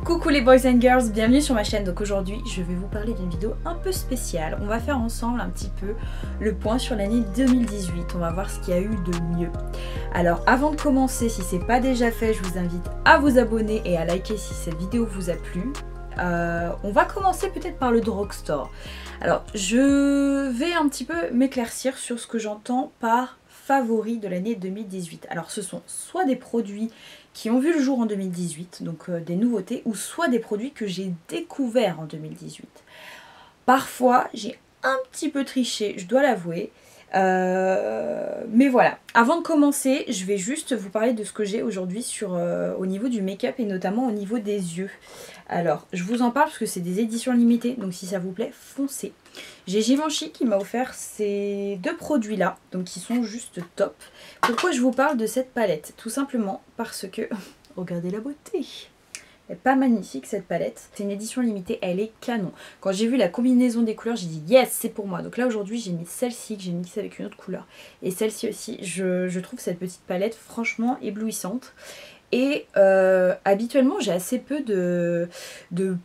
Coucou les boys and girls, bienvenue sur ma chaîne. Donc aujourd'hui je vais vous parler d'une vidéo un peu spéciale. On va faire ensemble un petit peu le point sur l'année 2018. On va voir ce qu'il y a eu de mieux. Alors avant de commencer, si c'est pas déjà fait, je vous invite à vous abonner et à liker si cette vidéo vous a plu. On va commencer peut-être par le drugstore. Alors je vais un petit peu m'éclaircir sur ce que j'entends par favoris de l'année 2018. Alors ce sont soit des produits qui ont vu le jour en 2018, donc des nouveautés, ou soit des produits que j'ai découverts en 2018. Parfois j'ai un petit peu triché, je dois l'avouer. Mais voilà, avant de commencer, je vais juste vous parler de ce que j'ai aujourd'hui au niveau du make-up et notamment au niveau des yeux. Alors, je vous en parle parce que c'est des éditions limitées, donc si ça vous plaît, foncez. J'ai Givenchy qui m'a offert ces deux produits-là, donc qui sont juste top. Pourquoi je vous parle de cette palette? Tout simplement parce que, regardez la beauté! Elle est pas magnifique cette palette, c'est une édition limitée, elle est canon. Quand j'ai vu la combinaison des couleurs, j'ai dit yes, c'est pour moi. Donc là aujourd'hui j'ai mis celle-ci que j'ai mixée avec une autre couleur. Et celle-ci aussi, je trouve cette petite palette franchement éblouissante. Et habituellement j'ai assez peu de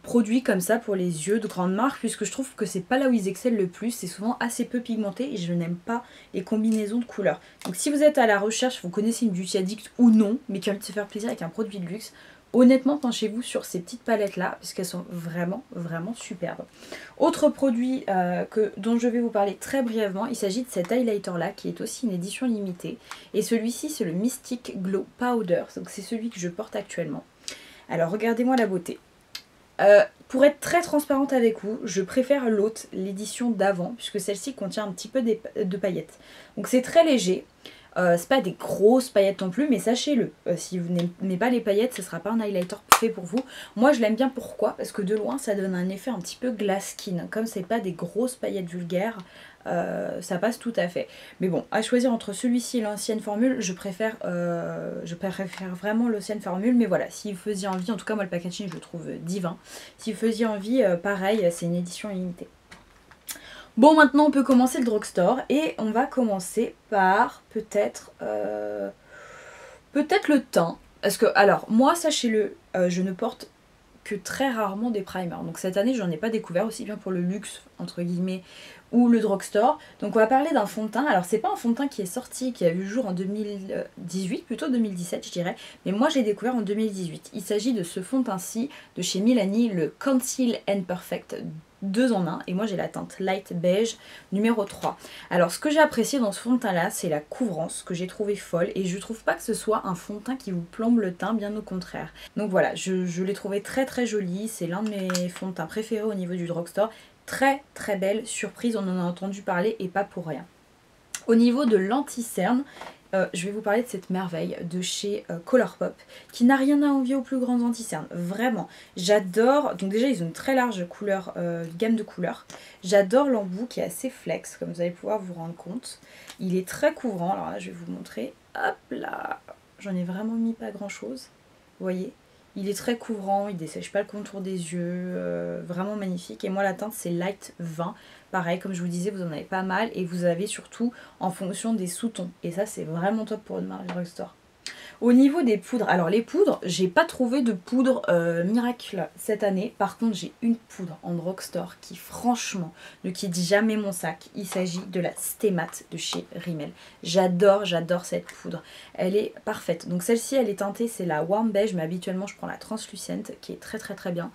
produits comme ça pour les yeux de grandes marques, puisque je trouve que c'est pas là où ils excellent le plus, c'est souvent assez peu pigmenté et je n'aime pas les combinaisons de couleurs. Donc si vous êtes à la recherche, vous connaissez une beauty addict ou non, mais qui a envie de se faire plaisir avec un produit de luxe, honnêtement penchez-vous sur ces petites palettes là, puisqu'elles sont vraiment superbes. Autre produit dont je vais vous parler très brièvement, il s'agit de cet highlighter là qui est aussi une édition limitée. Et celui-ci c'est le Mystic Glow Powder, donc c'est celui que je porte actuellement. Alors regardez-moi la beauté. Pour être très transparente avec vous, je préfère l'autre, l'édition d'avant, puisque celle-ci contient un petit peu de paillettes. Donc c'est très léger. C'est pas des grosses paillettes non plus, mais sachez-le, si vous n'aimez pas les paillettes, ce sera pas un highlighter fait pour vous. Moi je l'aime bien, pourquoi? Parce que de loin ça donne un effet un petit peu glass skin. Comme c'est pas des grosses paillettes vulgaires, ça passe tout à fait. Mais bon, à choisir entre celui-ci et l'ancienne formule, je préfère vraiment l'ancienne formule. Mais voilà, si vous faisiez envie, en tout cas moi le packaging je le trouve divin. Si vous faisiez envie, pareil, c'est une édition limitée. Bon, maintenant on peut commencer le drugstore et on va commencer par peut-être le teint. Parce que, alors, moi, sachez-le, je ne porte que très rarement des primers. Donc cette année, j'en ai pas découvert, aussi bien pour le luxe, entre guillemets, ou le drugstore. Donc on va parler d'un fond de teint. Alors c'est pas un fond de teint qui est sorti, qui a vu le jour en 2018, plutôt 2017 je dirais. Mais moi j'ai découvert en 2018. Il s'agit de ce fond de teint-ci de chez Milani, le Conceal and Perfect 2 en 1. Et moi j'ai la teinte Light Beige numéro 3. Alors ce que j'ai apprécié dans ce fond de teint là, c'est la couvrance que j'ai trouvé folle. Et je trouve pas que ce soit un fond de teint qui vous plombe le teint, bien au contraire. Donc voilà, je l'ai trouvé très joli. C'est l'un de mes fonds de teint préférés au niveau du drugstore. Très belle surprise, on en a entendu parler et pas pour rien. Au niveau de l'anti-cerne, je vais vous parler de cette merveille de chez Colourpop qui n'a rien à envier aux plus grands anti-cernes. Vraiment, j'adore. Donc déjà ils ont une très large gamme de couleurs. J'adore l'embout qui est assez flex, comme vous allez pouvoir vous rendre compte. Il est très couvrant, alors là je vais vous montrer. Hop là, j'en ai vraiment mis pas grand chose, vous voyez. Il est très couvrant, il ne dessèche pas le contour des yeux, vraiment magnifique. Et moi la teinte c'est Light 20, pareil comme je vous disais vous en avez pas mal et vous avez surtout en fonction des sous-tons. Et ça c'est vraiment top pour une marque drugstore. Au niveau des poudres, alors les poudres, j'ai pas trouvé de poudre miracle cette année. Par contre j'ai une poudre en drugstore qui franchement ne quitte jamais mon sac. Il s'agit de la Stay Matte de chez Rimmel. J'adore cette poudre. Elle est parfaite. Donc celle-ci elle est teintée, c'est la Warm Beige, mais habituellement je prends la Translucent qui est très bien.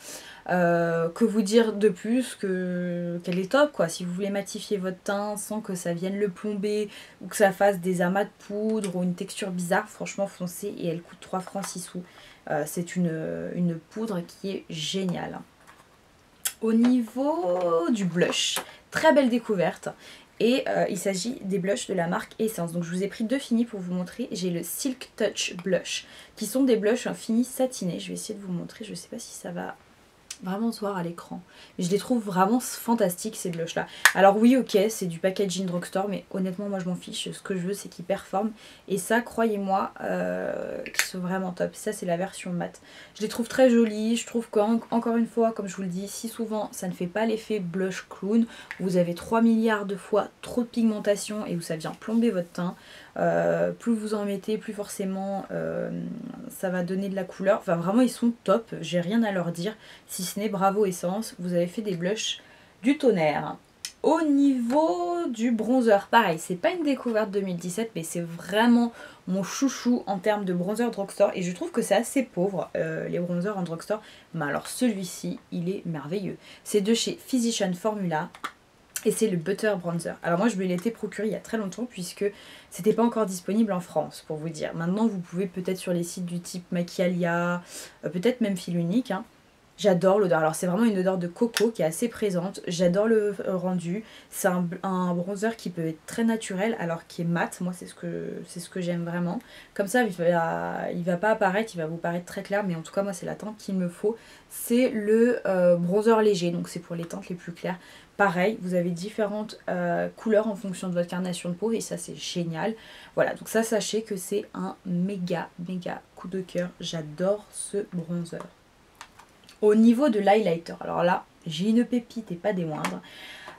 Que vous dire de plus qu'elle est top quoi. Si vous voulez matifier votre teint sans que ça vienne le plomber ou que ça fasse des amas de poudre ou une texture bizarre, franchement foncez, et elle coûte 3 francs 6 sous. C'est une poudre qui est géniale. Au niveau du blush, très belle découverte. Et il s'agit des blushs de la marque Essence. Donc je vous ai pris deux finis pour vous montrer. J'ai le Silk Touch Blush, qui sont des blushs finis satinés. Je vais essayer de vous montrer, je ne sais pas si ça va vraiment se voir à l'écran. Mais je les trouve vraiment fantastiques ces blushs là. Alors oui ok c'est du packaging drugstore mais honnêtement moi je m'en fiche. Ce que je veux c'est qu'ils performent. Et ça croyez-moi qu'ils sont vraiment top. Ça c'est la version mat. Je les trouve très jolies. Je trouve qu'encore une fois comme je vous le dis si souvent ça ne fait pas l'effet blush clown. Vous avez 3 milliards de fois trop de pigmentation et où ça vient plomber votre teint. Plus vous en mettez, plus forcément ça va donner de la couleur. Enfin vraiment ils sont top, j'ai rien à leur dire. Si ce n'est bravo Essence, vous avez fait des blushs du tonnerre. Au niveau du bronzer, pareil, c'est pas une découverte 2017 mais c'est vraiment mon chouchou en termes de bronzer drugstore. Et je trouve que c'est assez pauvre les bronzers en drugstore. Mais alors celui-ci, il est merveilleux. C'est de chez Physician Formula. Et c'est le Butter Bronzer. Alors moi je me l'étais procuré il y a très longtemps puisque c'était pas encore disponible en France pour vous dire. Maintenant vous pouvez peut-être sur les sites du type Maquialia, peut-être même Fil Unique. Hein. J'adore l'odeur. Alors c'est vraiment une odeur de coco qui est assez présente. J'adore le rendu. C'est un bronzer qui peut être très naturel alors qui est mat. Moi c'est ce que j'aime vraiment. Comme ça il va pas apparaître, il va vous paraître très clair. Mais en tout cas moi c'est la teinte qu'il me faut. C'est le bronzer léger. Donc c'est pour les teintes les plus claires. Pareil, vous avez différentes couleurs en fonction de votre carnation de peau et ça c'est génial. Voilà, donc ça sachez que c'est un méga coup de cœur. J'adore ce bronzer. Au niveau de l'highlighter, alors là j'ai une pépite et pas des moindres.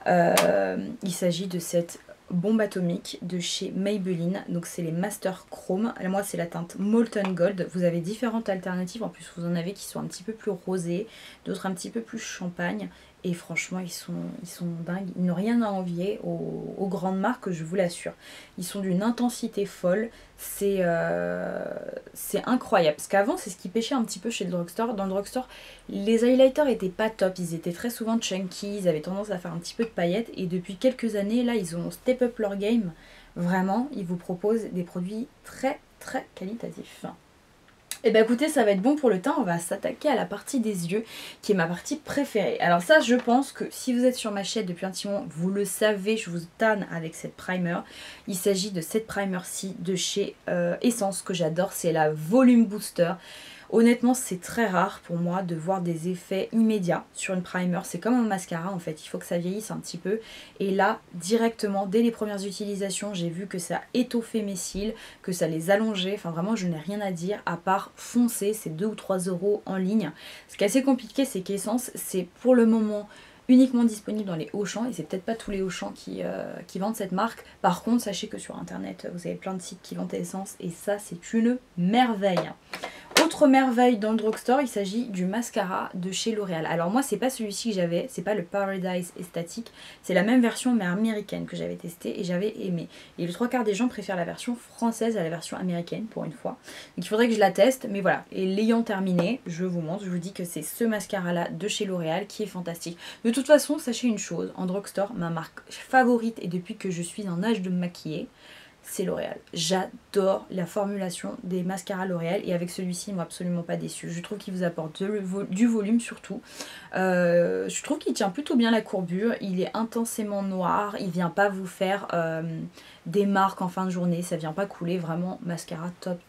Il s'agit de cette bombe atomique de chez Maybelline. Donc c'est les Master Chrome. Moi c'est la teinte Molten Gold. Vous avez différentes alternatives. En plus vous en avez qui sont un petit peu plus rosés, d'autres un petit peu plus champagne. Et franchement ils sont dingues. Ils n'ont rien à envier aux grandes marques, je vous l'assure. Ils sont d'une intensité folle. C'est incroyable. Parce qu'avant c'est ce qui pêchait un petit peu chez le drugstore. Dans le drugstore les highlighters étaient pas top. Ils étaient très souvent chunky. Ils avaient tendance à faire un petit peu de paillettes. Et depuis quelques années là ils ont step up leur game. Vraiment ils vous proposent des produits très qualitatifs. Et bah écoutez ça va être bon pour le teint, on va s'attaquer à la partie des yeux qui est ma partie préférée. Alors ça je pense que si vous êtes sur ma chaîne depuis un petit moment, vous le savez, je vous tanne avec cette primer. Il s'agit de cette primer-ci de chez Essence que j'adore, c'est la Volume Booster. Honnêtement c'est très rare pour moi de voir des effets immédiats sur une primer, c'est comme un mascara en fait, il faut que ça vieillisse un petit peu. Et là directement dès les premières utilisations j'ai vu que ça étoffait mes cils, que ça les allongeait, enfin vraiment je n'ai rien à dire à part foncer, c'est 2 ou 3 € en ligne. Ce qui est assez compliqué c'est qu'Essence c'est pour le moment uniquement disponible dans les Auchan et c'est peut-être pas tous les Auchan qui vendent cette marque. Par contre sachez que sur internet vous avez plein de sites qui vendent Essence et ça c'est une merveille. Autre merveille dans le drugstore, il s'agit du mascara de chez L'Oréal. Alors moi c'est pas celui-ci que j'avais, c'est pas le Paradise Aesthetic, c'est la même version mais américaine que j'avais testé et j'avais aimé. Et le 3/4 des gens préfèrent la version française à la version américaine pour une fois. Donc il faudrait que je la teste, mais voilà. Et l'ayant terminé, je vous montre, je vous dis que c'est ce mascara là de chez L'Oréal qui est fantastique. De toute façon, sachez une chose, en drugstore, ma marque favorite et depuis que je suis en âge de me maquiller, c'est L'Oréal. J'adore la formulation des mascaras L'Oréal et avec celui-ci, moi absolument pas déçu. Je trouve qu'il vous apporte du volume surtout. Je trouve qu'il tient plutôt bien la courbure. Il est intensément noir. Il vient pas vous faire des marques en fin de journée. Ça vient pas couler. Vraiment mascara top.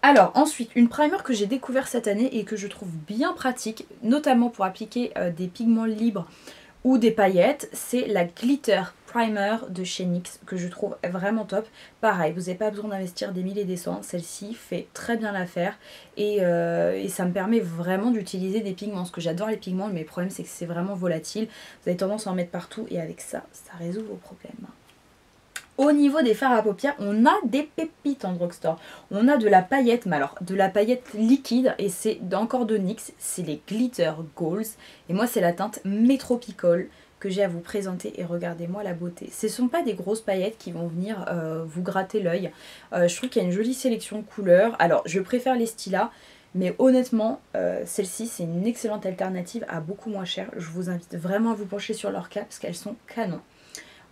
Alors ensuite, une primer que j'ai découvert cette année et que je trouve bien pratique, notamment pour appliquer des pigments libres ou des paillettes, c'est la Glitter Primer de chez NYX que je trouve vraiment top. Pareil, vous n'avez pas besoin d'investir des mille et des cents, celle-ci fait très bien l'affaire et ça me permet vraiment d'utiliser des pigments. Parce que j'adore les pigments, mais le problème c'est que c'est vraiment volatile. Vous avez tendance à en mettre partout et avec ça, ça résout vos problèmes. Au niveau des fards à paupières, on a des pépites en drugstore. On a de la paillette, mais alors de la paillette liquide et c'est encore de NYX, c'est les Glitter Goals. Et moi c'est la teinte Metropical que j'ai à vous présenter et regardez-moi la beauté. Ce ne sont pas des grosses paillettes qui vont venir vous gratter l'œil. Je trouve qu'il y a une jolie sélection de couleurs. Alors je préfère les Stila. Mais honnêtement, celle-ci c'est une excellente alternative à beaucoup moins cher. Je vous invite vraiment à vous pencher sur leur cas parce qu'elles sont canon.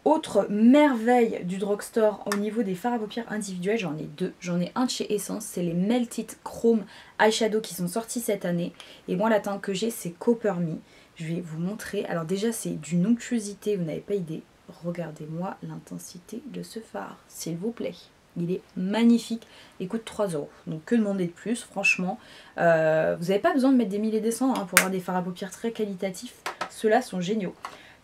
Autre merveille du drugstore au niveau des fards à paupières individuels, j'en ai deux. J'en ai un de chez Essence, c'est les Melted Chrome Eyeshadow qui sont sortis cette année. Et moi la teinte que j'ai c'est Copper Me. Je vais vous montrer. Alors déjà c'est d'une onctuosité, vous n'avez pas idée. Regardez-moi l'intensité de ce fard, s'il vous plaît. Il est magnifique. Il coûte 3 €. Donc que demander de plus, franchement. Vous n'avez pas besoin de mettre des 1000 et des cents pour avoir des fards à paupières très qualitatifs. Ceux-là sont géniaux.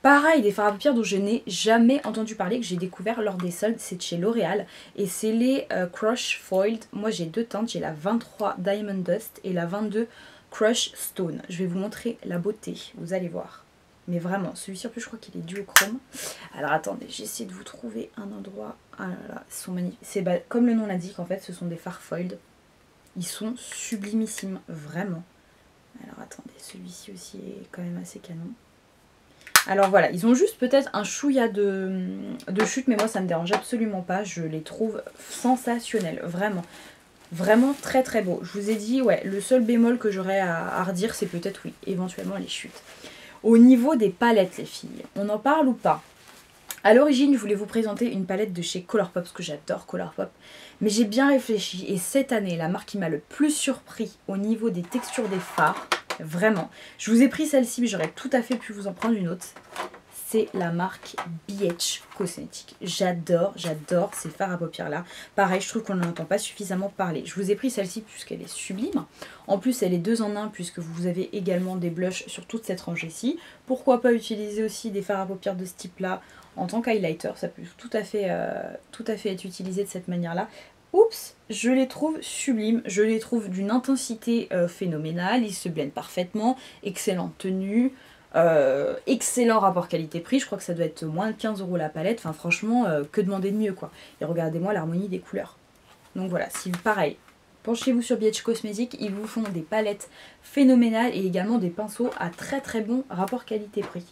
Pareil, des fards à paupières dont je n'ai jamais entendu parler, que j'ai découvert lors des soldes, c'est de chez L'Oréal. Et c'est les Crush Foiled. Moi j'ai deux teintes, j'ai la 23 Diamond Dust et la 22 Crush Stone. Je vais vous montrer la beauté, vous allez voir. Mais vraiment, celui-ci en plus je crois qu'il est duochrome. Alors attendez, j'essaie de vous trouver un endroit. Ah là là, ils sont magnifiques. C'est comme le nom l'indique, en fait, ce sont des fards foiled. Ils sont sublimissimes, vraiment. Alors attendez, celui-ci aussi est quand même assez canon. Alors voilà, ils ont juste peut-être un chouïa de chute, mais moi ça me dérange absolument pas. Je les trouve sensationnels, vraiment. Vraiment très très beau. Je vous ai dit, ouais, le seul bémol que j'aurais à redire, c'est peut-être, oui, éventuellement les chutes. Au niveau des palettes, les filles, on en parle ou pas? À l'origine, je voulais vous présenter une palette de chez Colourpop, parce que j'adore Colourpop. Mais j'ai bien réfléchi, et cette année, la marque qui m'a le plus surpris au niveau des textures des fards, vraiment, je vous ai pris celle-ci, mais j'aurais tout à fait pu vous en prendre une autre. C'est la marque BH Cosmétiques. J'adore ces fards à paupières là. Pareil, je trouve qu'on n'en entend pas suffisamment parler. Je vous ai pris celle-ci puisqu'elle est sublime. En plus, elle est 2 en 1 puisque vous avez également des blushs sur toute cette rangée-ci. Pourquoi pas utiliser aussi des fards à paupières de ce type-là en tant qu'highlighter? Ça peut tout à fait être utilisé de cette manière-là. Oups, je les trouve sublimes, je les trouve d'une intensité phénoménale, ils se blendent parfaitement, excellente tenue. Excellent rapport qualité-prix, je crois que ça doit être moins de 15 € la palette, enfin franchement, que demander de mieux quoi. Et regardez-moi l'harmonie des couleurs. Donc voilà, si pareil, penchez-vous sur BH Cosmetics, ils vous font des palettes phénoménales et également des pinceaux à très très bon rapport qualité-prix.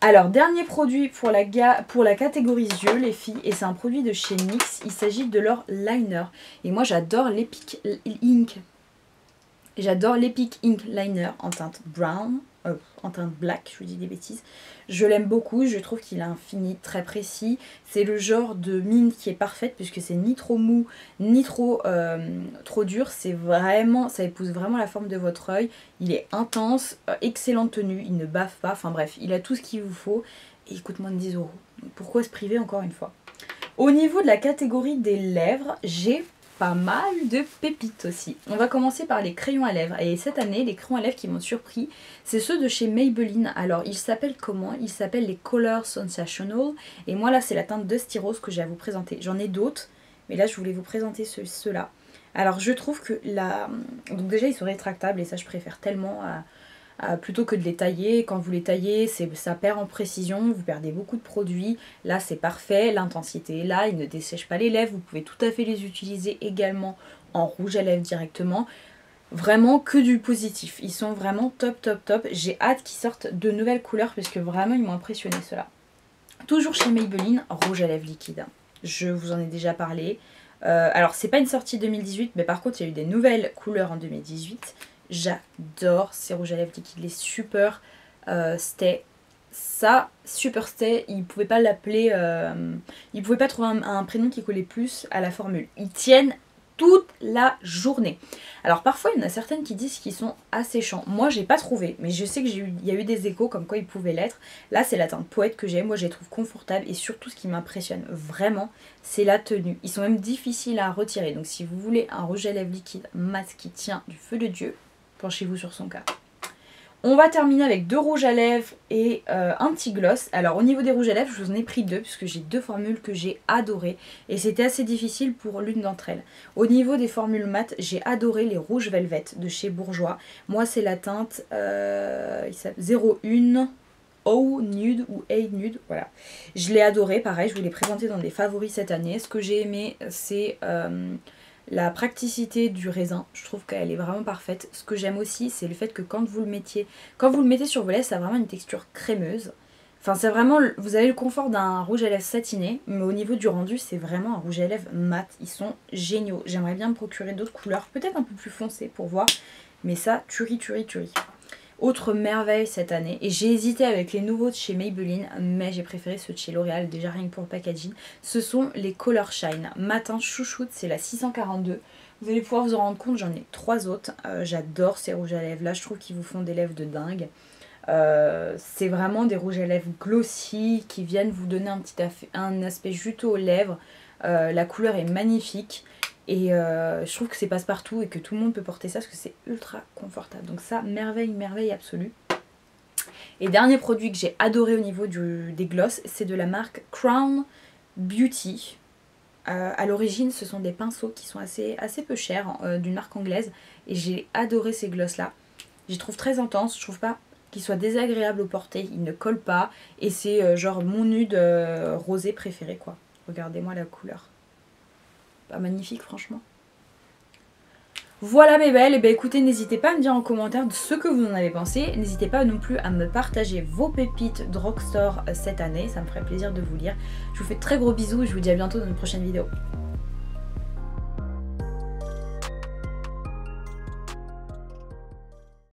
Alors, dernier produit pour la catégorie yeux, les filles, et c'est un produit de chez NYX, il s'agit de leur liner. Et moi j'adore l'Epic Ink. J'adore l'Epic Ink Liner en teinte brown. En teinte black, je vous dis des bêtises. Je l'aime beaucoup, je trouve qu'il a un fini très précis. C'est le genre de mine qui est parfaite puisque c'est ni trop mou, ni trop dur. C'est vraiment, ça épouse vraiment la forme de votre œil. Il est intense, excellente tenue, il ne baffe pas. Enfin bref, il a tout ce qu'il vous faut et il coûte moins de 10 €. Donc pourquoi se priver encore une fois? Au niveau de la catégorie des lèvres, j'ai pas mal de pépites aussi. On va commencer par les crayons à lèvres. Et cette année, les crayons à lèvres qui m'ont surpris, c'est ceux de chez Maybelline. Alors, ils s'appellent comment? Ils s'appellent les Color Sensational. Et moi, là, c'est la teinte Dusty Rose que j'ai à vous présenter. J'en ai d'autres, mais là, je voulais vous présenter ceux-là. Alors, je trouve que donc déjà, ils sont rétractables et ça, je préfère tellement plutôt que de les tailler. Quand vous les taillez, ça perd en précision, vous perdez beaucoup de produits. Là c'est parfait, l'intensité est là, ils ne dessèchent pas les lèvres, vous pouvez tout à fait les utiliser également en rouge à lèvres directement. Vraiment que du positif, ils sont vraiment top top top. J'ai hâte qu'ils sortent de nouvelles couleurs parce que vraiment ils m'ont impressionné ceux-là. Toujours chez Maybelline, rouge à lèvres liquide. Je vous en ai déjà parlé. Alors c'est pas une sortie 2018, mais par contre il y a eu des nouvelles couleurs en 2018. J'adore ces rouges à lèvres liquides, les Super Stay. Ça, Super Stay, ils pouvaient pas l'appeler, ils pouvaient pas trouver un prénom qui collait plus à la formule. Ils tiennent toute la journée. Alors parfois il y en a certaines qui disent qu'ils sont asséchants. Moi j'ai pas trouvé, mais je sais qu'il y a eu des échos comme quoi ils pouvaient l'être. Là c'est la teinte poète que j'aime, moi je les trouve confortables et surtout ce qui m'impressionne vraiment c'est la tenue. Ils sont même difficiles à retirer, donc si vous voulez un rouge à lèvres liquide mat qui tient du feu de Dieu, penchez-vous sur son cas. On va terminer avec 2 rouges à lèvres et un petit gloss. Alors au niveau des rouges à lèvres, je vous en ai pris 2 puisque j'ai 2 formules que j'ai adorées. Et c'était assez difficile pour l'une d'entre elles. Au niveau des formules mat, j'ai adoré les rouges velvet de chez Bourjois. Moi c'est la teinte 01 O Nude ou A Nude. Voilà. Je l'ai adoré, pareil, je vous l'ai présenté dans des favoris cette année. Ce que j'ai aimé c'est la praticité du raisin, je trouve qu'elle est vraiment parfaite. Ce que j'aime aussi, c'est le fait que quand vous le mettez sur vos lèvres, ça a vraiment une texture crémeuse. Enfin, c'est vraiment, vous avez le confort d'un rouge à lèvres satiné, mais au niveau du rendu, c'est vraiment un rouge à lèvres mat. Ils sont géniaux. J'aimerais bien me procurer d'autres couleurs, peut-être un peu plus foncées pour voir, mais ça, tuerie. Autre merveille cette année, et j'ai hésité avec les nouveaux de chez Maybelline, mais j'ai préféré ceux de chez L'Oréal, déjà rien que pour le packaging. Ce sont les Color Shine. Matin chouchoute, c'est la 642. Vous allez pouvoir vous en rendre compte, j'en ai 3 autres. J'adore ces rouges à lèvres là, je trouve qu'ils vous font des lèvres de dingue. C'est vraiment des rouges à lèvres glossy qui viennent vous donner un aspect juteux aux lèvres. La couleur est magnifique. Et je trouve que c'est passe-partout et que tout le monde peut porter ça parce que c'est ultra confortable. Donc ça, merveille, merveille absolue. Et dernier produit que j'ai adoré au niveau des gloss, c'est de la marque Crown Beauty. À l'origine, ce sont des pinceaux qui sont assez peu chers, d'une marque anglaise. Et j'ai adoré ces gloss-là. J'y trouve très intense, je trouve pas qu'ils soient désagréables au porter, ils ne collent pas. Et c'est genre mon nude rosé préféré quoi. Regardez-moi la couleur. Pas magnifique franchement. Voilà mes belles, et ben écoutez, n'hésitez pas à me dire en commentaire ce que vous en avez pensé. N'hésitez pas non plus à me partager vos pépites drugstore cette année, ça me ferait plaisir de vous lire. Je vous fais de très gros bisous et je vous dis à bientôt dans une prochaine vidéo.